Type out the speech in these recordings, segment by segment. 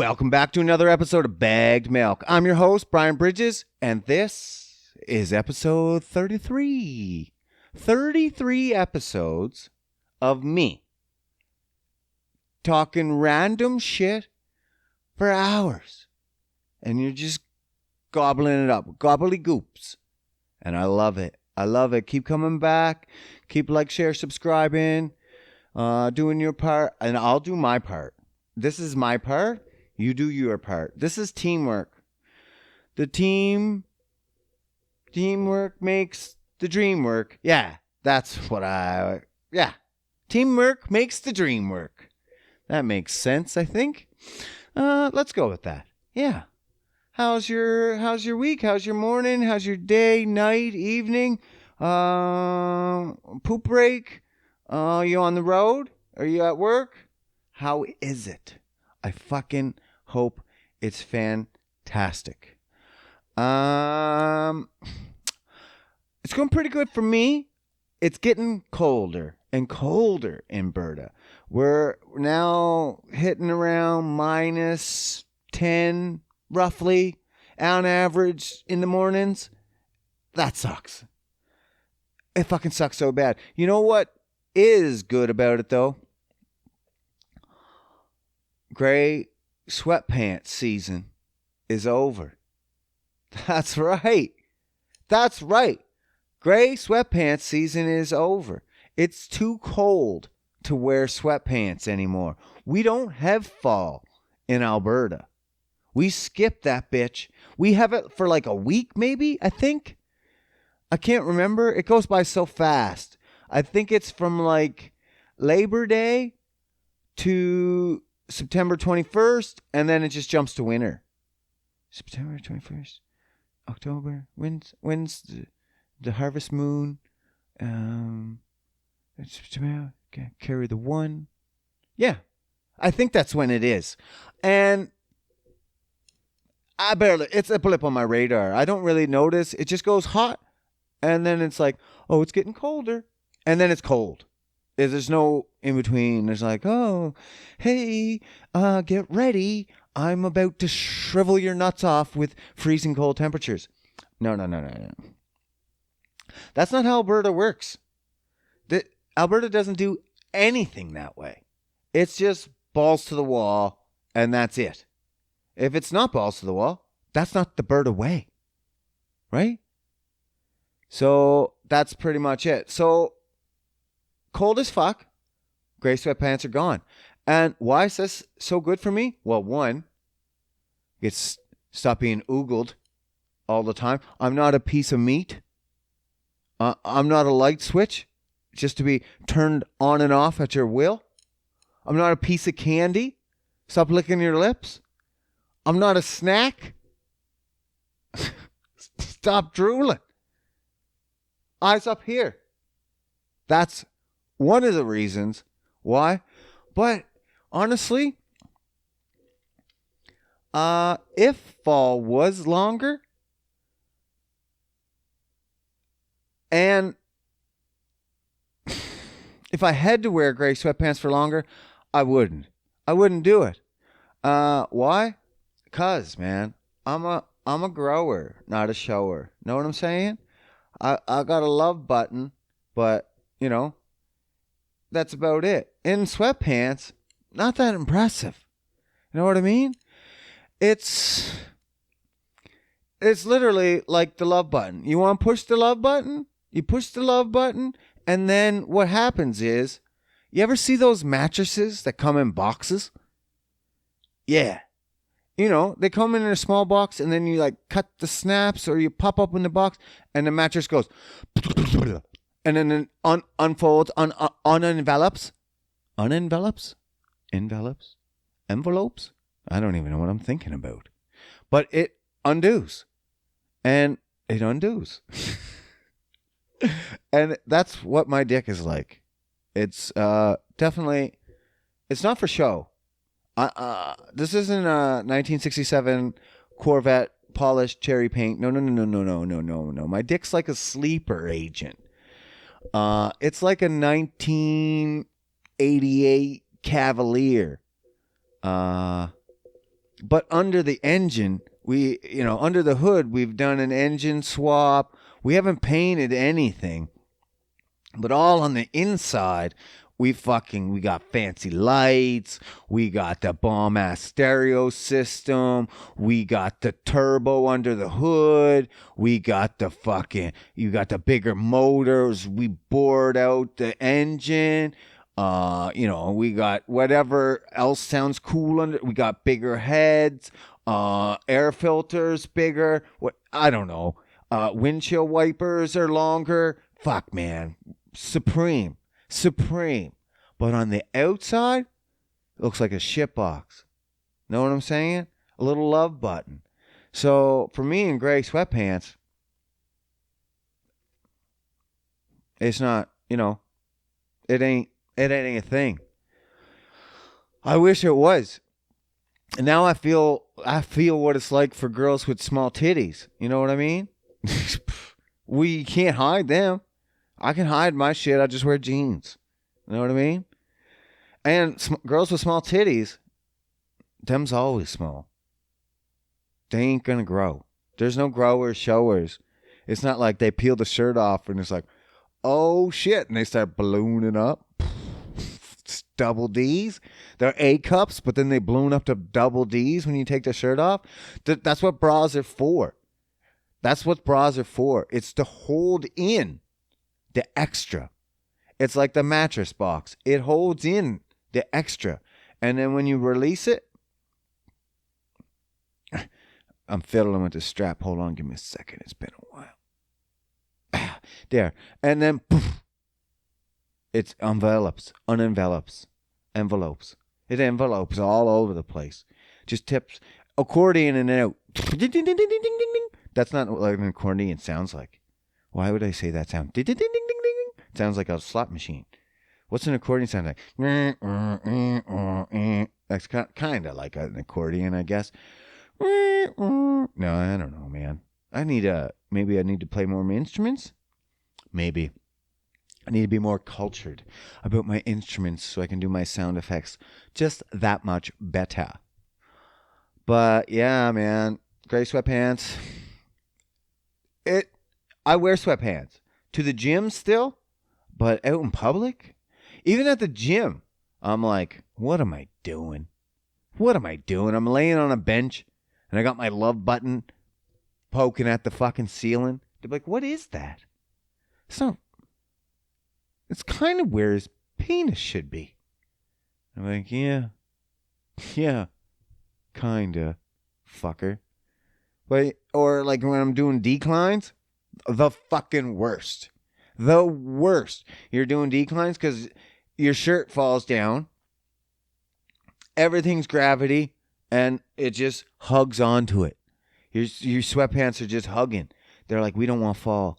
Welcome back to another episode of Bagged Milk. I'm your host, Brian Bridges, and this is episode 33. 33 episodes of me talking random shit for hours. And you're just gobbling it up. Gobbledygoops. And I love it. I love it. Keep coming back. Keep like, share, subscribing. Doing your part. And I'll do my part. This is my part. You do your part. This is teamwork. The teamwork makes the dream work. Yeah, that's what teamwork makes the dream work. That makes sense, I think. Let's go with that. Yeah. How's your week? How's your morning? How's your day, night, evening? Poop break? Are you on the road? Are you at work? How is it? I fucking hope it's fantastic. It's going pretty good for me. It's getting colder and colder in Berta. We're now hitting around minus 10 roughly on average in the mornings. That sucks. It fucking sucks so bad. You know what is good about it though? Gray sweatpants season is over. That's right. That's right. Gray sweatpants season is over. It's too cold to wear sweatpants anymore. We don't have fall in Alberta. We skipped that bitch. We have it for like a week maybe, I think. I can't remember. It goes by so fast. I think it's from like Labor Day to September 21st, and then it just jumps to winter. September 21st, October. When's the harvest moon? September. Okay, carry the one. Yeah, I think that's when it is, and it's a blip on my radar. I don't really notice. It just goes hot, and then it's like, oh, it's getting colder, and then it's cold. There's no in between. There's like, oh, hey, get ready. I'm about to shrivel your nuts off with freezing cold temperatures. No. That's not how Alberta works. Alberta doesn't do anything that way. It's just balls to the wall, and that's it. If it's not balls to the wall, that's not the Alberta way. Right? So that's pretty much it. So cold as fuck. Gray sweatpants are gone. And why is this so good for me? Well, one, it's stop being oogled all the time. I'm not a piece of meat. I'm not a light switch just to be turned on and off at your will. I'm not a piece of candy. Stop licking your lips. I'm not a snack. Stop drooling. Eyes up here. That's one of the reasons why. But honestly, if fall was longer and if I had to wear gray sweatpants for longer, I wouldn't. I wouldn't do it. Why? 'Cause, man, I'm a grower, not a shower. Know what I'm saying? I got a love button, but you know, that's about it. In sweatpants, not that impressive. You know what I mean? It's literally like the love button. You want to push the love button? You push the love button, and then what happens is, you ever see those mattresses that come in boxes? Yeah. You know, they come in a small box, and then you like cut the snaps, or you pop up in the box, and the mattress goes, and then it unfolds, unenvelops, envelopes. I don't even know what I'm thinking about, but it undoes, and it undoes, and that's what my dick is like. It's definitely, it's not for show. This isn't a 1967 Corvette polished cherry paint. No. My dick's like a sleeper agent. It's like a 1988 Cavalier. But under the engine, under the hood, we've done an engine swap. We haven't painted anything, but all on the inside, we got fancy lights. We got the bomb ass stereo system. We got the turbo under the hood. We got you got the bigger motors. We bored out the engine. We got whatever else sounds cool under. We got bigger heads, air filters bigger. What I don't know. Windshield wipers are longer. Fuck, man, supreme. But on the outside, it looks like a shit box. Know what I'm saying? A little love button. So for me in gray sweatpants, it's not. It ain't a thing. I wish it was. And now I feel what it's like for girls with small titties. You know what I mean? We can't hide them. I can hide my shit. I just wear jeans. You know what I mean? And girls with small titties, them's always small. They ain't gonna grow. There's no growers, showers. It's not like they peel the shirt off and it's like, oh shit, and they start ballooning up. It's double D's. They're A cups, but then they balloon up to double D's when you take the shirt off. That's what bras are for. That's what bras are for. It's to hold in the extra. It's like the mattress box. It holds in the extra. And then when you release it, I'm fiddling with the strap. Hold on, give me a second. It's been a while. There. And then poof, it's envelopes. It envelopes all over the place. Just tips. Accordion and out. That's not like an accordion sounds like. Why would I say that sound? Sounds like a slot machine. What's an accordion sound like? That's kind of like an accordion, I guess. No, I don't know, man. Maybe I need to play more instruments. Maybe I need to be more cultured about my instruments so I can do my sound effects just that much better. But yeah, man, gray sweatpants. I wear sweatpants to the gym still, but out in public, even at the gym, I'm like, what am I doing? I'm laying on a bench and I got my love button poking at the fucking ceiling. They're like, what is that? It's kind of where his penis should be. I'm like, yeah, kinda, fucker. But, or like when I'm doing declines, the fucking worst. The worst. You're doing declines because your shirt falls down. Everything's gravity, and it just hugs onto it. Your sweatpants are just hugging. They're like, we don't want to fall.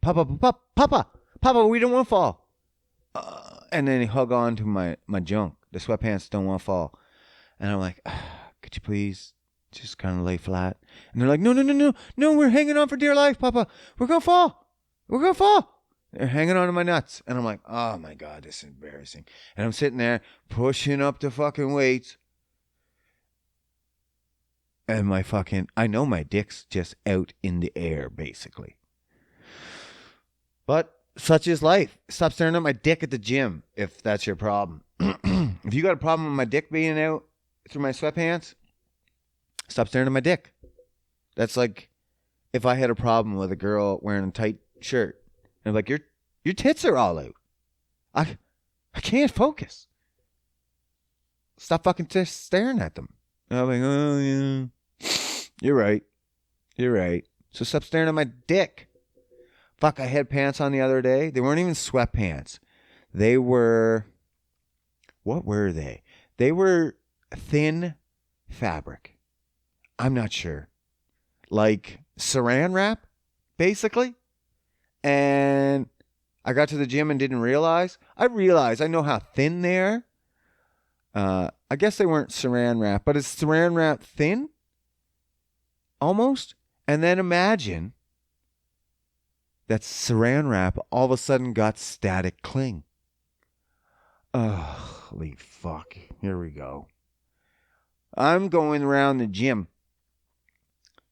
Papa, we don't want to fall. And then they hug on to my junk. The sweatpants don't want to fall. And I'm like, could you please just kind of lay flat? And they're like, no, we're hanging on for dear life, Papa. We're going to fall. They're hanging on to my nuts. And I'm like, oh my God, this is embarrassing. And I'm sitting there pushing up the fucking weights. And I know my dick's just out in the air, basically. But such is life. Stop staring at my dick at the gym if that's your problem. If you got a problem with my dick being out through my sweatpants, stop staring at my dick. That's like if I had a problem with a girl wearing a tight shirt. And I'm like, your tits are all out. I can't focus. Stop fucking just staring at them. And I'm like, oh yeah. You're right. So stop staring at my dick. Fuck, I had pants on the other day. They weren't even sweatpants. They were... What were they? They were thin fabric. I'm not sure. Like saran wrap, basically. And I got to the gym and didn't realize. I know how thin they are. I guess they weren't saran wrap, but is saran wrap thin? Almost. And then imagine that saran wrap all of a sudden got static cling. Holy fuck. Here we go. I'm going around the gym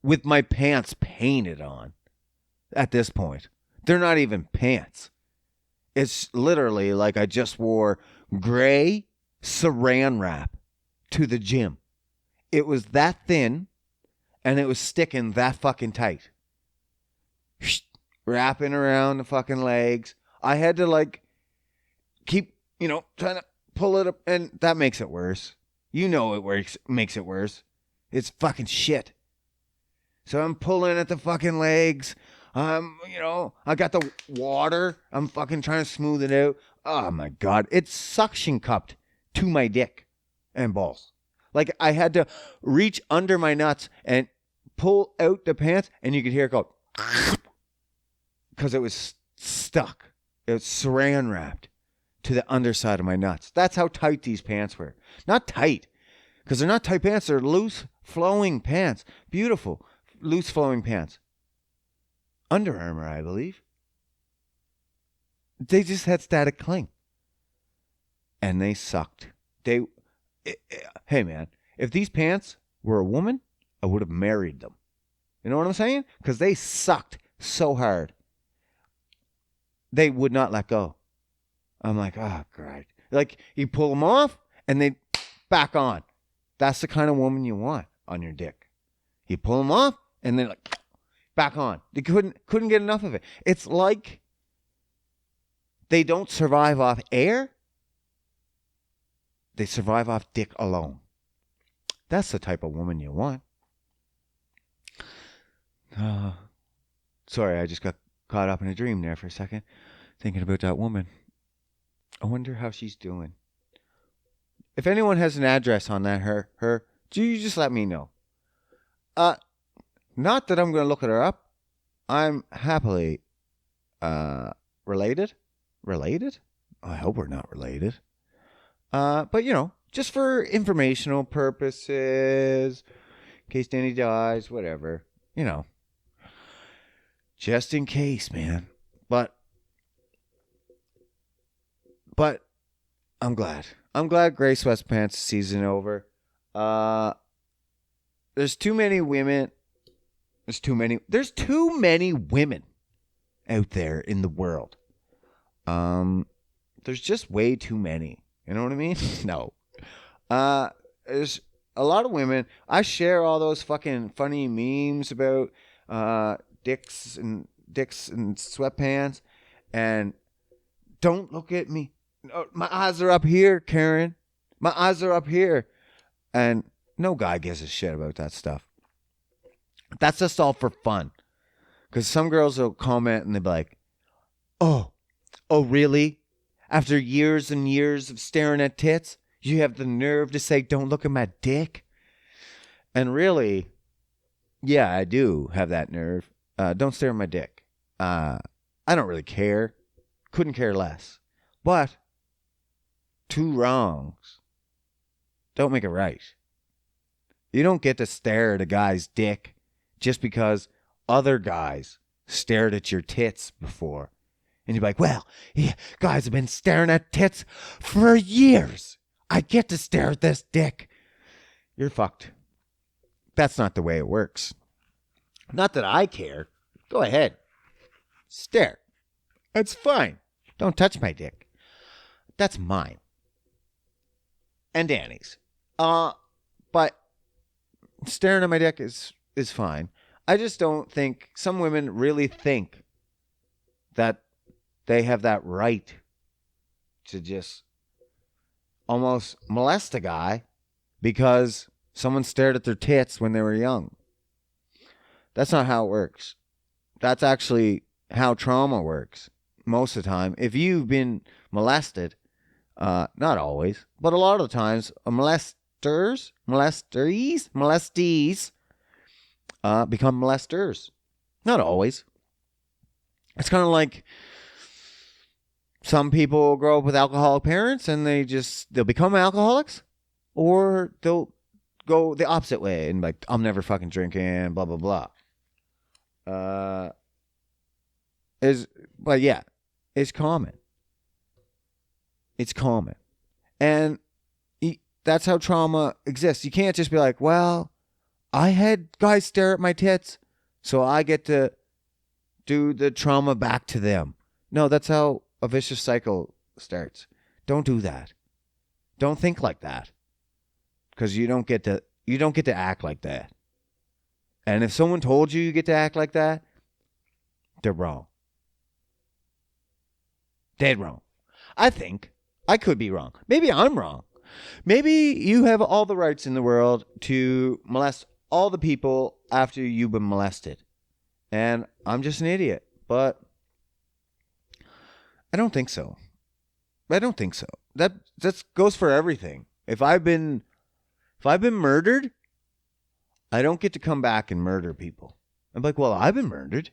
with my pants painted on at this point. They're not even pants. It's literally like I just wore gray saran wrap to the gym. It was that thin and it was sticking that fucking tight. Wrapping around the fucking legs. I had to like keep, trying to pull it up, and that makes it worse. You know it works, makes it worse. It's fucking shit. So I'm pulling at the fucking legs. I got the water. I'm fucking trying to smooth it out. Oh my God. It's suction cupped to my dick and balls. Like I had to reach under my nuts and pull out the pants, and you could hear it go because it was stuck. It was saran wrapped to the underside of my nuts. That's how tight these pants were. Not tight, because they're not tight pants. They're loose, flowing pants. Beautiful, loose, flowing pants. Under Armour, I believe. They just had static cling. And they sucked. Hey, man, if these pants were a woman, I would have married them. You know what I'm saying? Because they sucked so hard. They would not let go. I'm like, oh, great. Like, you pull them off, and they back on. That's the kind of woman you want on your dick. You pull them off, and then like back on. They couldn't get enough of it. It's like they don't survive off air. They survive off dick alone. That's the type of woman you want. Sorry, I just got caught up in a dream there for a second, thinking about that woman. I wonder how she's doing. If anyone has an address on that, her, do you just let me know? Not that I'm going to look at her up. I'm happily, related. Related? I hope we're not related. But just for informational purposes, in case Danny dies, whatever, just in case, man. But I'm glad. I'm glad Gray Sweatpants season over. There's too many women. There's too many women out there in the world. There's just way too many. You know what I mean? No. There's a lot of women. I share all those fucking funny memes about dicks and sweatpants, and don't look at me. My eyes are up here, Karen. My eyes are up here. And no guy gives a shit about that stuff. That's just all for fun. Because some girls will comment and they'll be like, oh, really? After years and years of staring at tits, you have the nerve to say, don't look at my dick? And really, yeah, I do have that nerve. Don't stare at my dick. I don't really care. Couldn't care less. But two wrongs don't make it right. You don't get to stare at a guy's dick just because other guys stared at your tits before. And you're like, well, yeah, guys have been staring at tits for years. I get to stare at this dick. You're fucked. That's not the way it works. Not that I care. Go ahead. Stare. That's fine. Don't touch my dick. That's mine. And Danny's. But staring at my dick is fine. I just don't think some women really think that they have that right to just almost molest a guy because someone stared at their tits when they were young. That's not how it works. That's actually how trauma works most of the time. If you've been molested, not always, but a lot of the times, molestees become molesters. Not always. It's kind of like some people grow up with alcoholic parents and they'll become alcoholics, or they'll go the opposite way and like, I'm never fucking drinking, blah, blah, blah. But yeah, it's common. It's common. And That's how trauma exists. You can't just be like, well, I had guys stare at my tits, so I get to do the trauma back to them. No, that's how a vicious cycle starts. Don't do that. Don't think like that. Because you don't get to act like that. And if someone told you get to act like that, they're wrong. Dead wrong. I think. I could be wrong. Maybe I'm wrong. Maybe you have all the rights in the world to molest all the people after you've been molested. And I'm just an idiot. But I don't think so. That goes for everything. If I've been murdered, I don't get to come back and murder people. I'm like, well, I've been murdered.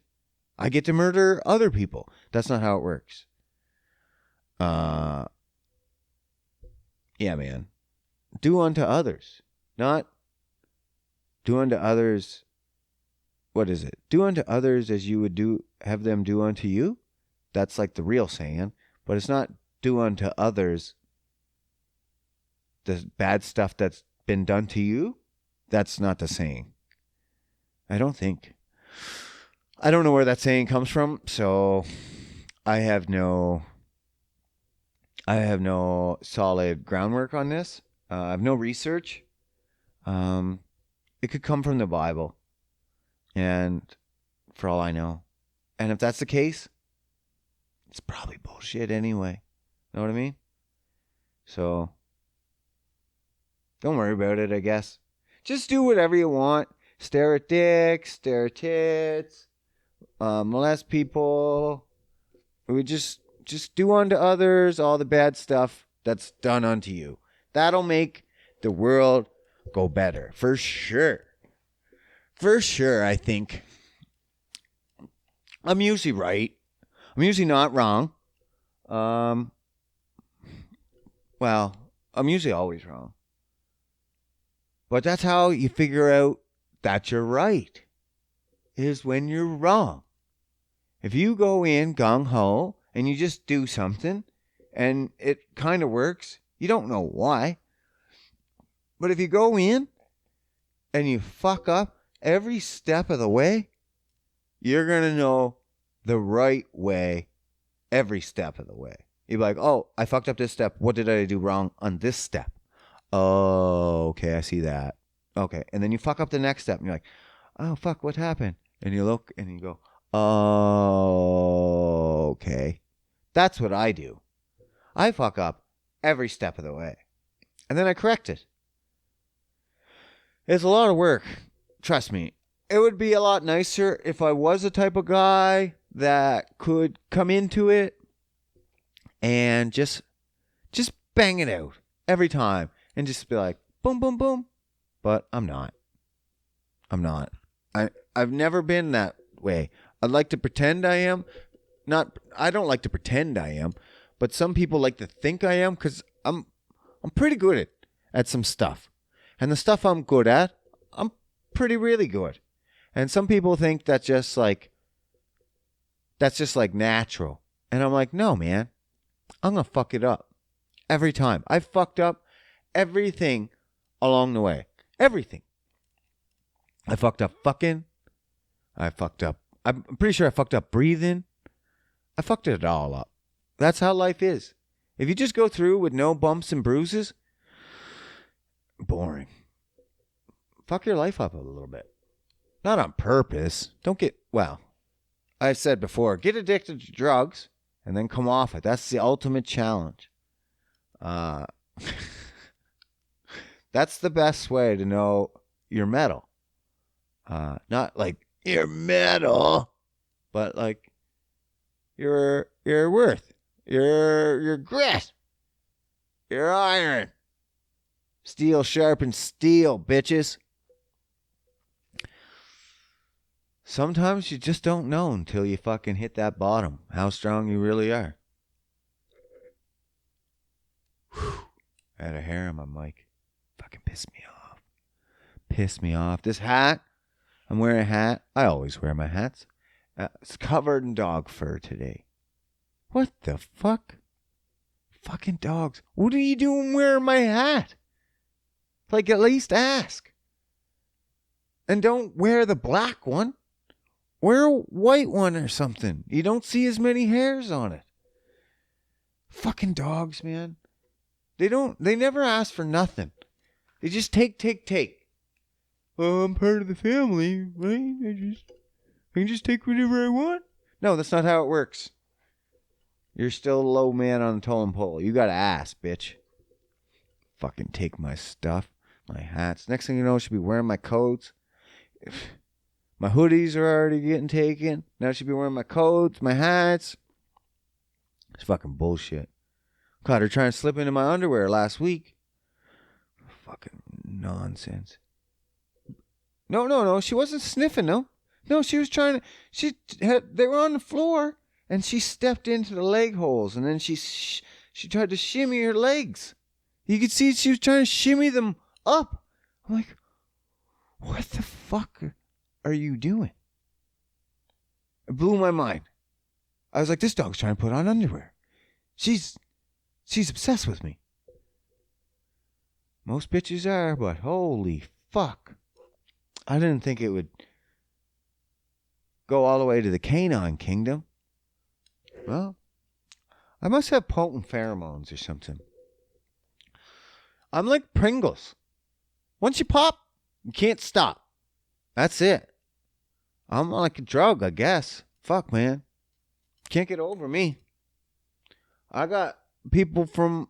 I get to murder other people. That's not how it works. Yeah, man. Do unto others. Not do unto others. What is it? Do unto others as you would have them do unto you. That's like the real saying. But it's not do unto others the bad stuff that's been done to you. That's not the saying. I don't think. I don't know where that saying comes from, so I have no solid groundwork on this. I have no research. It could come from the Bible, and for all I know. And if that's the case, it's probably bullshit anyway. Know what I mean? So, don't worry about it, I guess. Just do whatever you want. Stare at dicks, stare at tits, molest people. We just do unto others all the bad stuff that's done unto you. That'll make the world go better. For sure. For sure, I think. I'm usually right. I'm usually not wrong. Well, I'm usually always wrong. But that's how you figure out that you're right, is when you're wrong. If you go in gung-ho and you just do something and it kind of works, you don't know why. But if you go in and you fuck up every step of the way, you're going to know the right way every step of the way. You'll be like, oh, I fucked up this step. What did I do wrong on this step? Oh, okay, I see that. Okay, and then you fuck up the next step, and you're like, oh, fuck, what happened? And you look, and you go, oh, okay. That's what I do. I fuck up every step of the way, and then I correct it. It's a lot of work. Trust me. It would be a lot nicer if I was the type of guy that could come into it and just bang it out every time and just be like, boom, boom, boom. But I'm not. I've never been that way. I'd like to pretend I am. I don't like to pretend I am, but some people like to think I am because I'm pretty good at some stuff. And the stuff I'm good at, I'm pretty really good. And some people think that's just like natural. And I'm like, no, man. I'm going to fuck it up every time. I fucked up everything along the way. Everything. I fucked up fucking. I'm pretty sure I fucked up breathing. I fucked it all up. That's how life is. If you just go through with no bumps and bruises, boring. Fuck your life up a little bit. Not on purpose. I said before, get addicted to drugs and then come off it. That's the ultimate challenge. That's the best way to know your mettle. Not like your metal, but like your worth, your grit, your iron. Steel sharpens steel, bitches. Sometimes you just don't know until you fucking hit that bottom how strong you really are. Whew. I had a hair on my mic. Fucking pissed me off. This hat, I'm wearing a hat. I always wear my hats. It's covered in dog fur today. What the fuck? Fucking dogs. What are you doing wearing my hat? Like, at least ask. And don't wear the black one. Wear a white one or something. You don't see as many hairs on it. Fucking dogs, man. They never ask for nothing. They just take. Oh, I'm part of the family, right? I can just take whatever I want. No, that's not how it works. You're still a low man on the totem pole. You gotta ask, bitch. Fucking take my stuff, my hats. Next thing you know, I should be wearing my coats. My hoodies are already getting taken. Now I should be wearing my coats, my hats. It's fucking bullshit. Caught her trying to slip into my underwear last week. Fucking nonsense. No. She wasn't sniffing, no. No, she was trying to... They were on the floor, and she stepped into the leg holes, and then she tried to shimmy her legs. You could see she was trying to shimmy them up. I'm like, what the fuck are you doing? It blew my mind. I was like, this dog's trying to put on underwear. She's obsessed with me. Most bitches are, but holy fuck. I didn't think it would go all the way to the canine kingdom. Well, I must have potent pheromones or something. I'm like Pringles. Once you pop, you can't stop. That's it. I'm like a drug, I guess. Fuck, man. Can't get over me. I got people from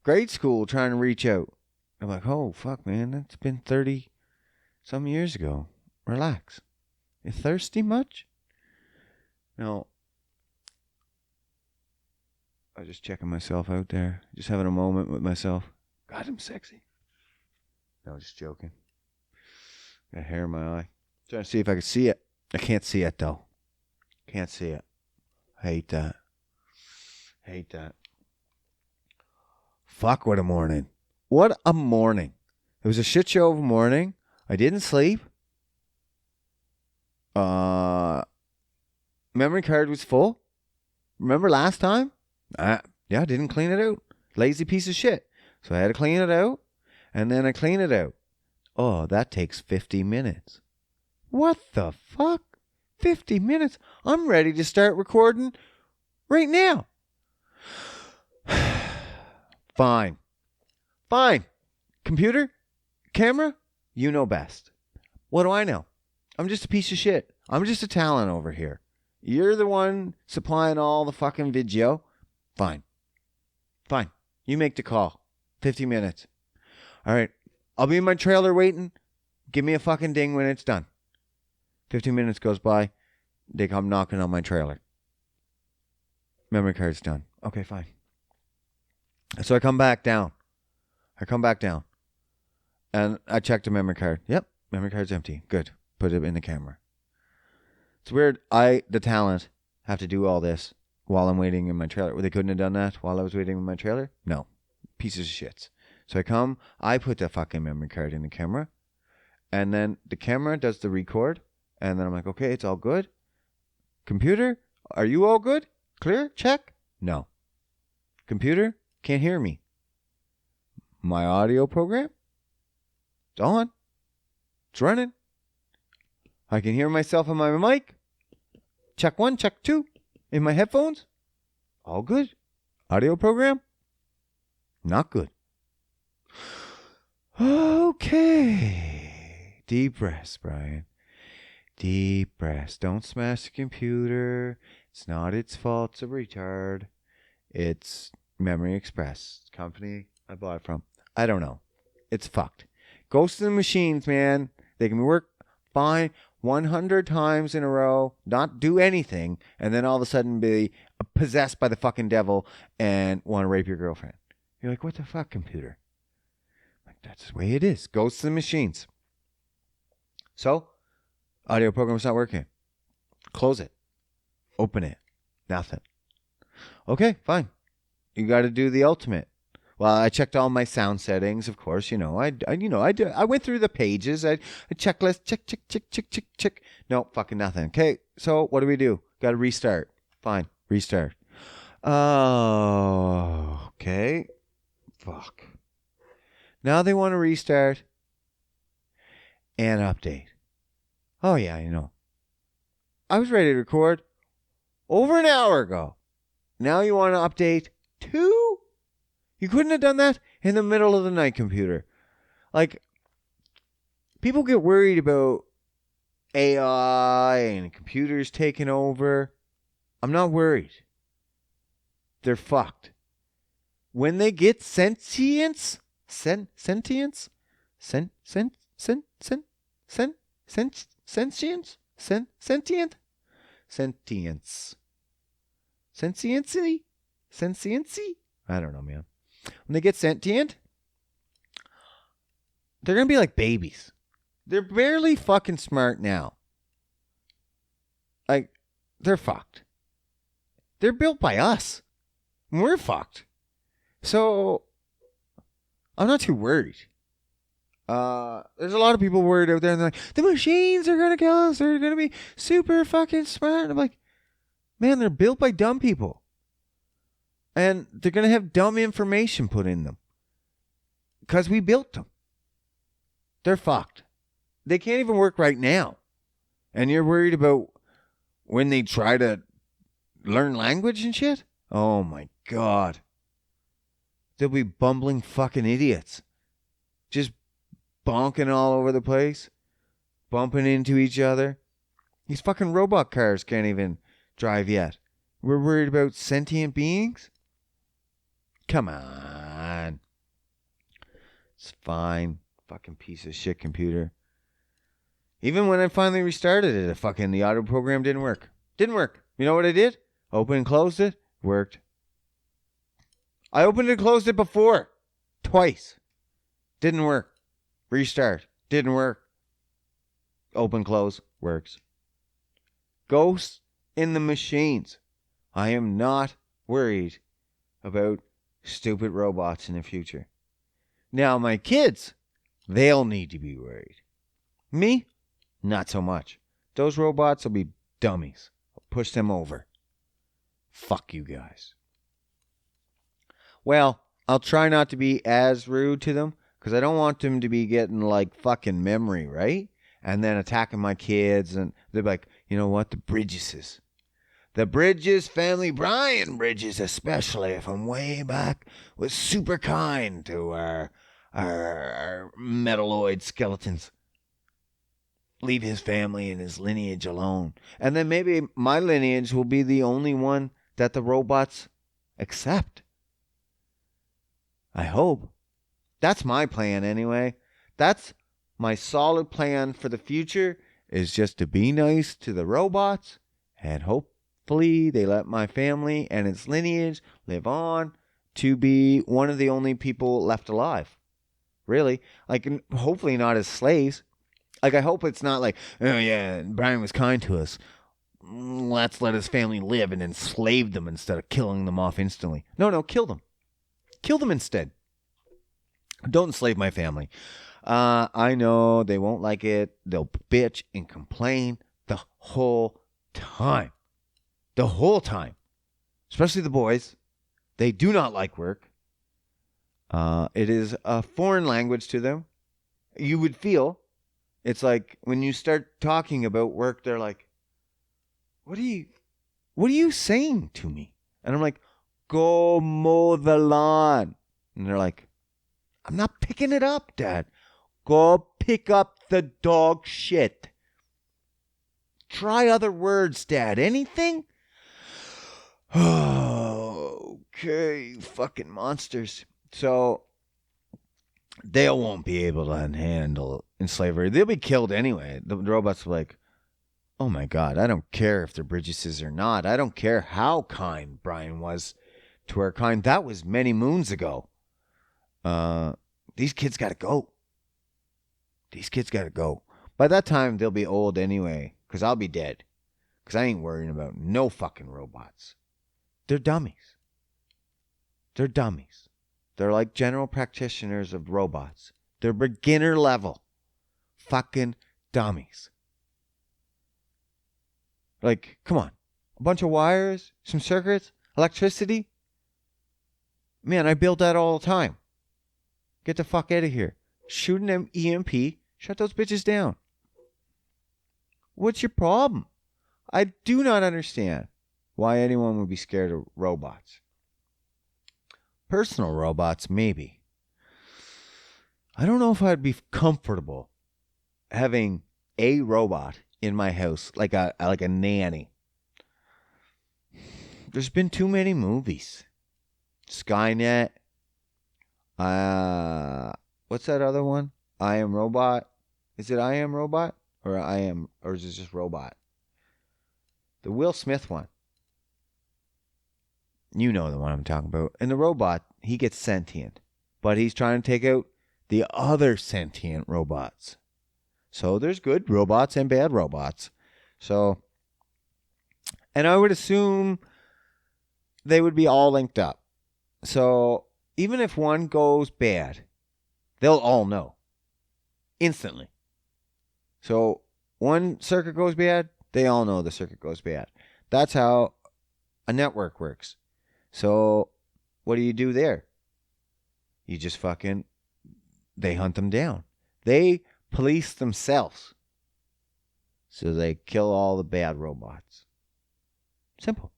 grade school trying to reach out. I'm like, oh, fuck, man. That's been 30 some years ago. Relax. You thirsty much? No. I was just checking myself out there. Just having a moment with myself. God, I'm sexy. No, just joking. Got hair in my eye. Trying to see if I can see it. I can't see it, though. Can't see it. Hate that. Fuck, what a morning. What a morning. It was a shit show of a morning. I didn't sleep. Memory card was full. Remember last time? Yeah, I didn't clean it out. Lazy piece of shit. So I had to clean it out. And then I clean it out. Oh, that takes 50 minutes. What the fuck? 50 minutes? I'm ready to start recording right now. Fine. Computer? Camera? You know best. What do I know? I'm just a piece of shit. I'm just a talent over here. You're the one supplying all the fucking video. Fine. You make the call. 50 minutes. All right. I'll be in my trailer waiting. Give me a fucking ding when it's done. 15 minutes goes by. They come knocking on my trailer. Memory card's done. Okay, fine. So I come back down. And I check the memory card. Yep, memory card's empty. Good. Put it in the camera. It's weird. The talent, have to do all this while I'm waiting in my trailer. They couldn't have done that while I was waiting in my trailer? No. Pieces of shit. So I put the fucking memory card in the camera. And then the camera does the record. And then I'm like, okay, it's all good. Computer, are you all good? Clear? Check? No. Computer, can't hear me. My audio program? It's on. It's running. I can hear myself on my mic. Check 1, check 2. In my headphones. All good. Audio program? Not good. Okay. Deep breaths, Brian. Deep breaths. Don't smash the computer. It's not its fault. It's a retard. It's Memory Express. Company I bought it from. I don't know. It's fucked. Ghosts in the machines, man. They can work fine 100 times in a row, not do anything, and then all of a sudden be possessed by the fucking devil and want to rape your girlfriend. You're like, what the fuck, computer? Like, that's the way it is. Ghosts in the machines. So, audio program's not working. Close it. Open it. Nothing. Okay, fine. You got to do the ultimate. Well, I checked all my sound settings, of course. I went through the pages. I checklist, check. No, fucking nothing. Okay, so what do? Got to restart. Fine, restart. Oh, okay. Fuck. Now they want to restart and update. Oh, yeah, I know. I was ready to record over an hour ago. Now you want to update 2? You couldn't have done that in the middle of the night, computer. Like, people get worried about AI and computers taking over. I'm not worried. They're fucked. When they get sentience, sentience, sentience, sentiency. I don't know, man. When they get sentient, they're gonna be like babies. They're barely fucking smart now. Like, they're fucked. They're built by us. We're fucked. So, I'm not too worried. There's a lot of people worried out there, and they're like, the machines are gonna kill us. They're gonna be super fucking smart. And I'm like, man, they're built by dumb people. And they're gonna have dumb information put in them. Because we built them. They're fucked. They can't even work right now. And you're worried about when they try to learn language and shit? Oh my God. They'll be bumbling fucking idiots. Just bonking all over the place. Bumping into each other. These fucking robot cars can't even drive yet. We're worried about sentient beings? Come on. It's fine. Fucking piece of shit computer. Even when I finally restarted it, the auto program didn't work. Didn't work. You know what I did? Open and closed it. Worked. I opened and closed it before. Twice. Didn't work. Restart. Didn't work. Open, close. Works. Ghosts in the machines. I am not worried about stupid robots in the future. Now, my kids, they'll need to be worried. Me? Not so much. Those robots will be dummies. I'll push them over. Fuck you guys. Well, I'll try not to be as rude to them because I don't want them to be getting like fucking memory, right? And then attacking my kids and they're like, you know what? The Bridgeses. The Bridges family, Brian Bridges especially from way back, was super kind to our metalloid skeletons. Leave his family and his lineage alone. And then maybe my lineage will be the only one that the robots accept. I hope. That's my plan anyway. That's my solid plan for the future, is just to be nice to the robots and hopefully they let my family and its lineage live on to be one of the only people left alive. Really. Like, hopefully not as slaves. Like, I hope it's not like, oh yeah, Brian was kind to us. Let's let his family live and enslave them instead of killing them off instantly. No, kill them. Kill them instead. Don't enslave my family. I know they won't like it. They'll bitch and complain the whole time. The whole time. Especially the boys. They do not like work. It is a foreign language to them. You would feel. It's like when you start talking about work, they're like, what are you saying to me? And I'm like, go mow the lawn. And they're like, I'm not picking it up, Dad. Go pick up the dog shit. Try other words, Dad. Anything? Okay, fucking monsters. So they won't be able to handle slavery. They'll be killed anyway. The robots are like, oh my God, I don't care if they're Bridgeses or not. I don't care how kind Brian was to our kind. That was many moons ago. These kids got to go. These kids got to go. By that time, they'll be old anyway, because I'll be dead. Because I ain't worrying about no fucking robots. They're dummies. They're dummies. They're like general practitioners of robots. They're beginner level. Fucking dummies. Like, come on. A bunch of wires, some circuits, electricity. Man, I build that all the time. Get the fuck out of here. Shoot an EMP. Shut those bitches down. What's your problem? I do not understand why anyone would be scared of robots. Personal robots, maybe. I don't know if I'd be comfortable having a robot in my house, like a nanny. There's been too many movies. Skynet. What's that other one? I Am Robot. Is it I Am Robot? Or is it just Robot? The Will Smith one. You know the one I'm talking about. And the robot, he gets sentient. But he's trying to take out the other sentient robots. So there's good robots and bad robots. So, and I would assume they would be all linked up. So even if one goes bad, they'll all know instantly. So one circuit goes bad, they all know the circuit goes bad. That's how a network works. So what do you do there? You just they hunt them down. They police themselves. So they kill all the bad robots. Simple.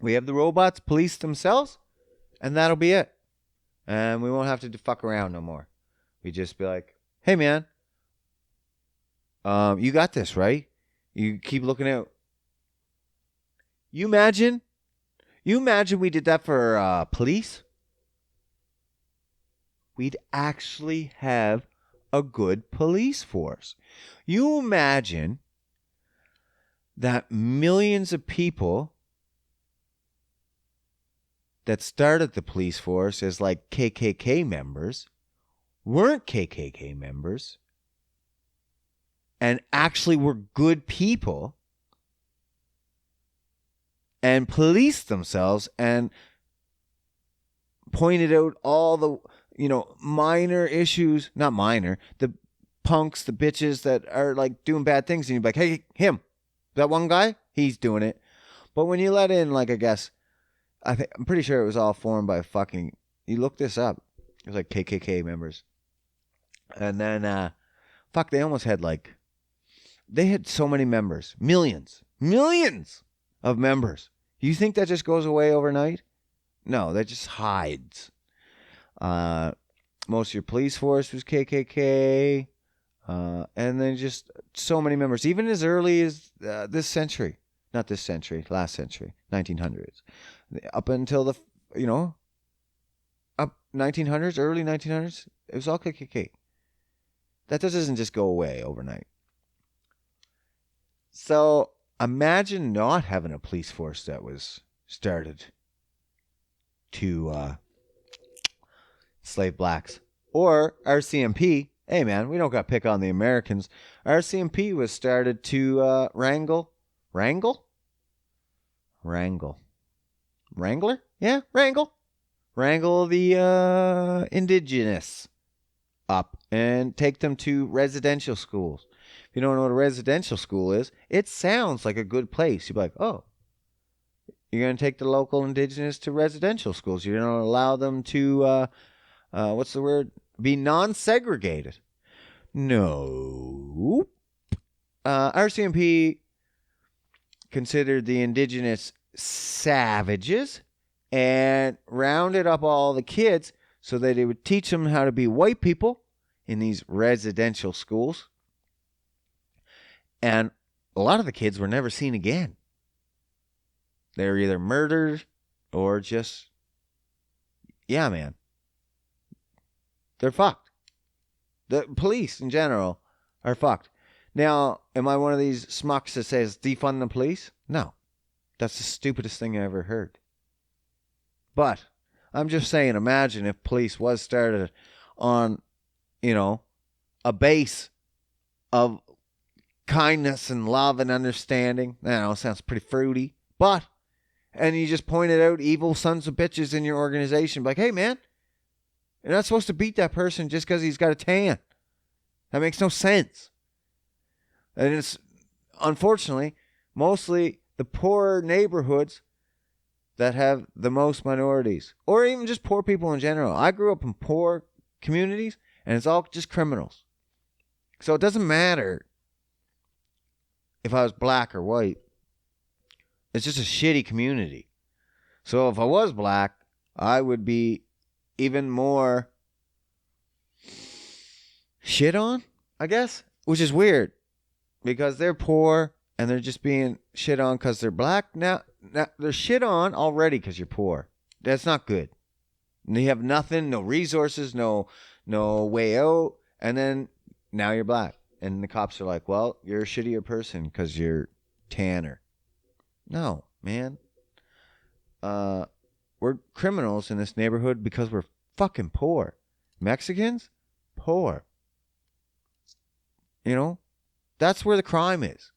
We have the robots police themselves, and that'll be it. And we won't have to fuck around no more. We just be like, hey man, you got this, right? You keep looking out. You imagine we did that for police? We'd actually have a good police force. You imagine that millions of people that started the police force as like KKK members weren't KKK members and actually were good people and policed themselves and pointed out all the, minor issues, not minor, the punks, the bitches that are like doing bad things, and you're like, hey, him, that one guy, he's doing it. But when you let in, like, I guess, I'm pretty sure it was all formed by you look this up, it was like KKK members. And then, they almost had they had so many members, millions of members. You think that just goes away overnight? No, that just hides. Most of your police force was KKK, and then just so many members, even as early as last century, 1900s, up until the, up 1900s, early 1900s, it was all KKK. That doesn't just go away overnight. So imagine not having a police force that was started to slave blacks. Or RCMP. Hey, man, we don't got to pick on the Americans. RCMP was started to wrangle? Wrangler? Yeah, wrangle. Wrangle the indigenous up and take them to residential schools. If you don't know what a residential school is, it sounds like a good place. You'd be like, oh, you're going to take the local indigenous to residential schools. You're going to allow them to, what's the word? Be non-segregated. No. RCMP considered the indigenous savages and rounded up all the kids so that they would teach them how to be white people in these residential schools. And a lot of the kids were never seen again. They were either murdered or just, yeah, man. They're fucked. The police in general are fucked. Now, am I one of these smucks that says defund the police? No. That's the stupidest thing I ever heard. But I'm just saying, imagine if police was started on, a base of kindness and love and understanding. I know, sounds pretty fruity. But, and you just pointed out evil sons of bitches in your organization. Like, hey, man, you're not supposed to beat that person just because he's got a tan. That makes no sense. And it's, unfortunately, mostly the poorer neighborhoods that have the most minorities, or even just poor people in general. I grew up in poor communities, and it's all just criminals. So it doesn't matter if I was black or white. It's just a shitty community. So if I was black, I would be even more shit on, I guess, which is weird because they're poor and they're just being shit on because they're black. Now they're shit on already because you're poor. That's not good. And you have nothing, no resources, no way out, and then now you're black. And the cops are like, well, you're a shittier person because you're tanner. No, man. We're criminals in this neighborhood because we're fucking poor. Mexicans? Poor. You know? That's where the crime is.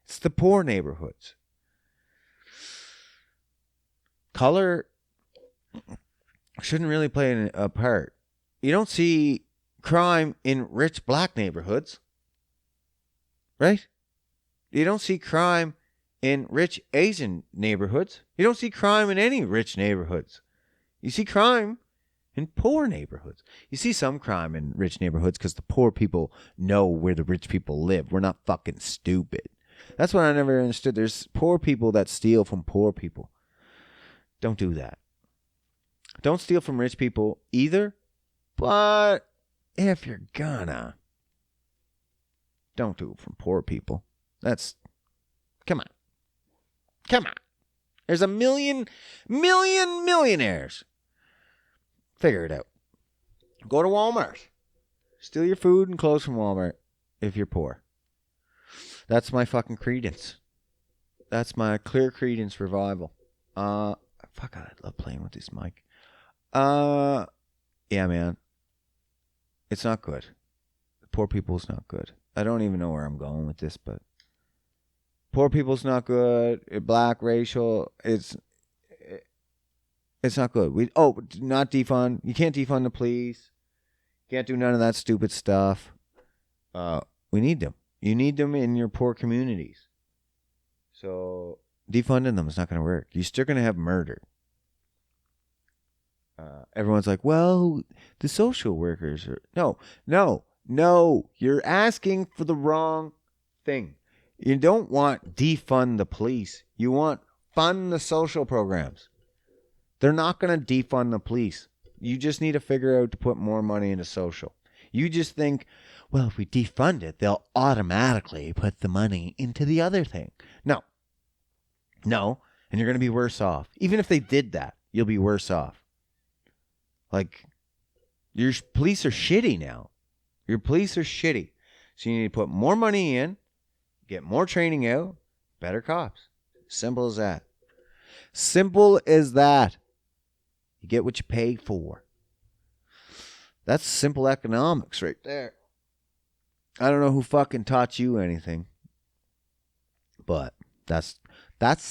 It's the poor neighborhoods. Color shouldn't really play a part. You don't see crime in rich black neighborhoods. Right? You don't see crime in rich Asian neighborhoods. You don't see crime in any rich neighborhoods. You see crime in poor neighborhoods. You see some crime in rich neighborhoods because the poor people know where the rich people live. We're not fucking stupid. That's what I never understood. There's poor people that steal from poor people. Don't do that. Don't steal from rich people either. But if you're gonna, don't do it from poor people. Come on. Come on. There's a million millionaires. Figure it out. Go to Walmart. Steal your food and clothes from Walmart if you're poor. That's my fucking credence. That's my clear credence revival. Fuck, I love playing with this mic. Yeah, man. It's not good. Poor people's not good. I don't even know where I'm going with this, but poor people's not good. Black, racial, it's not good. Not defund. You can't defund the police. Can't do none of that stupid stuff. We need them. You need them in your poor communities. So defunding them is not going to work. You're still going to have murder. Everyone's like, well, the social workers are... No. You're asking for the wrong thing. You don't want defund the police. You want fund the social programs. They're not going to defund the police. You just need to figure out to put more money into social. You just think, well, if we defund it, they'll automatically put the money into the other thing. No. And you're going to be worse off. Even if they did that, you'll be worse off. Like, your police are shitty now. Your police are shitty. So you need to put more money in, get more training out, better cops. Simple as that. Simple as that. You get what you pay for. That's simple economics right there. I don't know who fucking taught you anything. But that's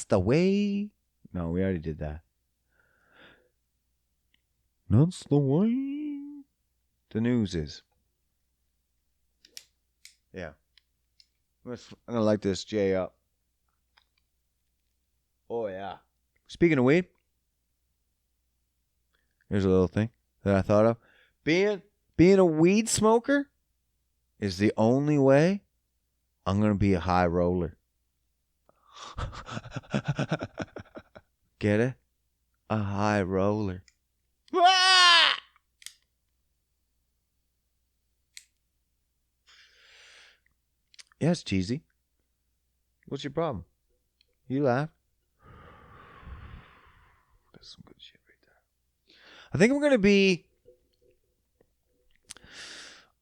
the way. No, we already did that. That's the way the news is. Yeah. I'm going to light this J up. Oh, yeah. Speaking of weed, here's a little thing that I thought of. Being a weed smoker is the only way I'm going to be a high roller. Get it? A high roller. Ah! Yeah, it's cheesy. What's your problem? You laugh. That's some good shit right there. I think I'm going to be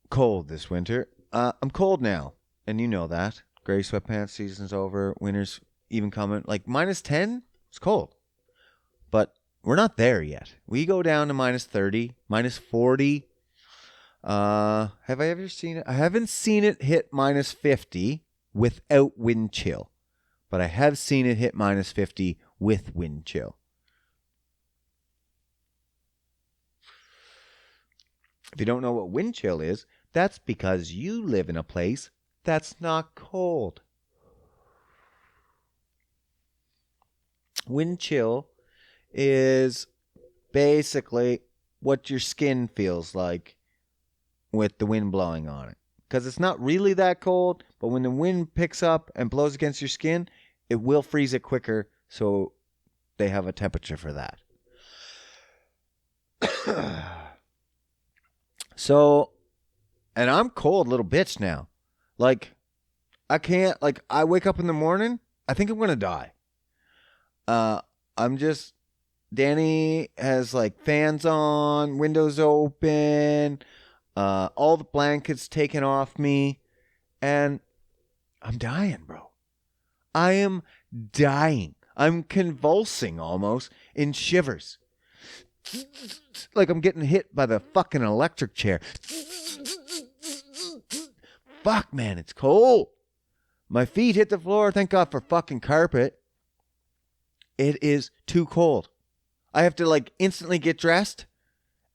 cold this winter. I'm cold now, and you know that. Gray sweatpants season's over. Winter's even coming. Like -10, it's cold. But we're not there yet. We go down to -30, -40. Have I ever seen it? I haven't seen it hit -50 without wind chill. But I have seen it hit -50 with wind chill. If you don't know what wind chill is, that's because you live in a place that's not cold. Wind chill is basically what your skin feels like with the wind blowing on it. Because it's not really that cold, but when the wind picks up and blows against your skin, it will freeze it quicker, so they have a temperature for that. So, and I'm cold little bitch now. Like, I can't, like, I wake up in the morning, I think I'm going to die. I'm just, Danny has, like, fans on, windows open, all the blankets taken off me, and I'm dying, bro. I am dying. I'm convulsing almost in shivers. Like I'm getting hit by the fucking electric chair. Fuck, man, it's cold. My feet hit the floor. Thank God for fucking carpet. It is too cold. I have to like instantly get dressed